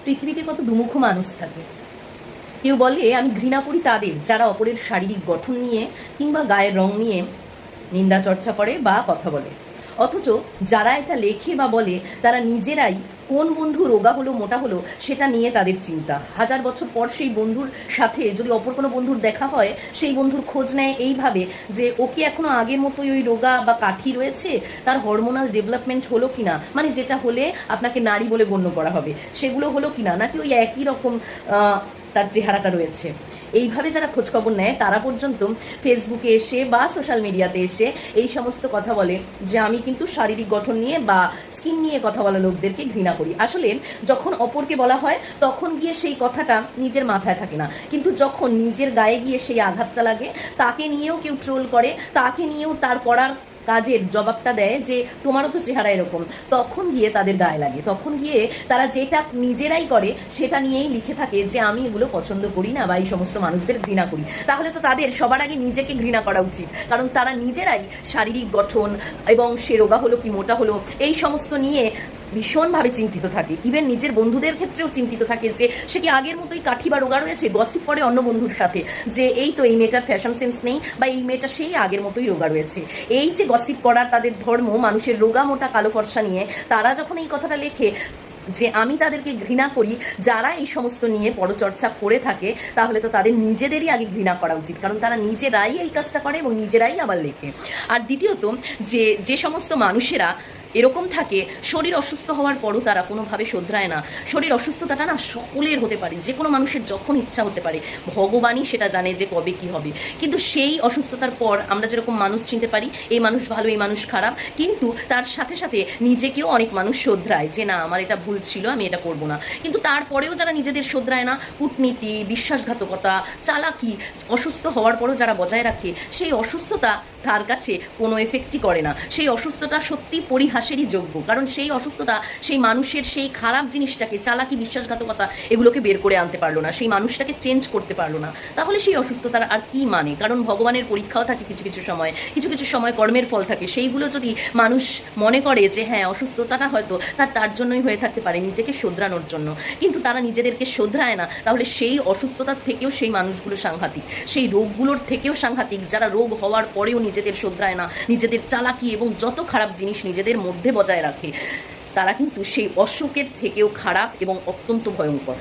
পৃথিবীতে কত দুমুখ মানুষ থাকে। কেউ বলে আমি ঘৃণা করি তাদের যারা অপরের শারীরিক গঠন নিয়ে কিংবা গায়ের রং নিয়ে নিন্দা চর্চা করে বা কথা বলে, অথচ যারা এটা লেখে বা বলে তারা নিজেরাই কোন বন্ধু রোগা হলো মোটা হলো সেটা নিয়ে তাদের চিন্তা। 1000 বছর পর সেই বন্ধুর সাথে যদি অপর কোনো বন্ধুর দেখা হয়, সেই বন্ধুর খোঁজ নেয় এইভাবে যে ও কি এখনো আগের মতোই ওই রোগা বা কাঠি রয়েছে, তার হরমোনাল ডেভেলপমেন্ট হলো কিনা, মানে যেটা হলে আপনাকে নারী বলে গণ্য করা হবে সেগুলো হলো কিনা, নাকি ওই একই রকম তার চেহারাটা রয়েছে। এইভাবে যারা খোঁজখবর নেয় তারা পর্যন্ত ফেসবুকে এসে বা সোশ্যাল মিডিয়াতে এসে এই সমস্ত কথা বলে যে আমি কিন্তু শারীরিক গঠন নিয়ে বা স্কিন নিয়ে কথা বলা লোকদেরকে ঘৃণা করি। আসলে যখন অপরকে বলা হয় তখন গিয়ে সেই কথাটা নিজের মাথায় থাকে না, কিন্তু যখন নিজের গায়ে গিয়ে সেই আঘাতটা লাগে, তাকে নিয়েও কেউ ট্রোল করে, তাকে নিয়েও তার করার কাজের জবাবটা দেয় যে তোমারও তো চেহারা এরকম, তখন গিয়ে তাদের গায়ে লাগে। তখন গিয়ে তারা যেটা নিজেরাই করে সেটা নিয়েই লিখে থাকে যে আমি এগুলো পছন্দ করি না বা এই সমস্ত মানুষদের ঘৃণা করি। তাহলে তো তাদের সবার আগে নিজেকে ঘৃণা করা উচিত, কারণ তারা নিজেরাই শারীরিক গঠন এবং সে রোগা হলো কি মোটা হলো এই সমস্ত নিয়ে ভীষণভাবে চিন্তিত থাকে। ইভেন নিজের বন্ধুদের ক্ষেত্রেও চিন্তিত থাকে যে সে কি আগের মতোই কাঠি বা রোগা রয়েছে, গসিপ করে অন্য বন্ধুর সাথে যে এই তো এই মেয়েটার ফ্যাশন সেন্স নেই বা এই মেয়েটা সেই আগের মতোই রোগা রয়েছে। এই যে গসিপ করার তাদের ধর্ম, মানুষের রোগা মোটা কালো ফর্সা নিয়ে, তারা যখন এই কথাটা লেখে যে আমি তাদেরকে ঘৃণা করি যারা এই সমস্ত নিয়ে পরচর্চা করে থাকে, তাহলে তো তাদের নিজেদেরই আগে ঘৃণা করা উচিত, কারণ তারা নিজেরাই এই কাজটা করে এবং নিজেরাই আবার লেখে। আর দ্বিতীয়ত, যে সমস্ত মানুষেরা এরকম থাকে, শরীর অসুস্থ হওয়ার পরও তারা কোনোভাবে শোধরায় না। শরীর অসুস্থতাটা না সকলের হতে পারে, যে কোনো মানুষের যখন ইচ্ছা হতে পারে, ভগবানই সেটা জানে যে কবে কি হবে। কিন্তু সেই অসুস্থতার পর আমরা যেরকম মানুষ চিনতে পারি এই মানুষ ভালো এই মানুষ খারাপ, কিন্তু তার সাথে সাথে নিজেকেও অনেক মানুষ শোধরায় যে না আমার এটা ভুল ছিল, আমি এটা করবো না। কিন্তু তারপরেও যারা নিজেদের শোধরায় না, কূটনীতি, বিশ্বাসঘাতকতা, চালাকি অসুস্থ হওয়ার পরও যারা বজায় রাখে, সেই অসুস্থতা তার কাছে কোনো এফেক্টই করে না। সেই অসুস্থতা সত্যি পরিহাসেরই যোগ্য, কারণ সেই অসুস্থতা সেই মানুষের সেই খারাপ জিনিসটাকে, চালাকি, বিশ্বাসঘাতকতা এগুলোকে বের করে আনতে পারলো না, সেই মানুষটাকে চেঞ্জ করতে পারলো না। তাহলে সেই অসুস্থতার আর কি মানে? কারণ ভগবানের পরীক্ষাও থাকে কিছু কিছু সময় কর্মের ফল থাকে, সেইগুলো যদি মানুষ মনে করে যে হ্যাঁ অসুস্থতাটা হয়তো তার জন্যই হয়ে থাকতে পারে, নিজেকে শোধরানোর জন্য, কিন্তু তারা নিজেদেরকে শোধরায় না, তাহলে সেই অসুস্থতার থেকেও সেই মানুষগুলো সাংঘাতিক, সেই রোগগুলোর থেকেও সাংঘাতিক, যারা রোগ হওয়ার পরেও নিজেদের শোধরায় না, নিজেদের চালাকি এবং যত খারাপ জিনিস নিজেদের মধ্যে বজায় রাখে, তারা কিন্তু সেই অসুখের থেকেও খারাপ এবং অত্যন্ত ভয়ঙ্কর।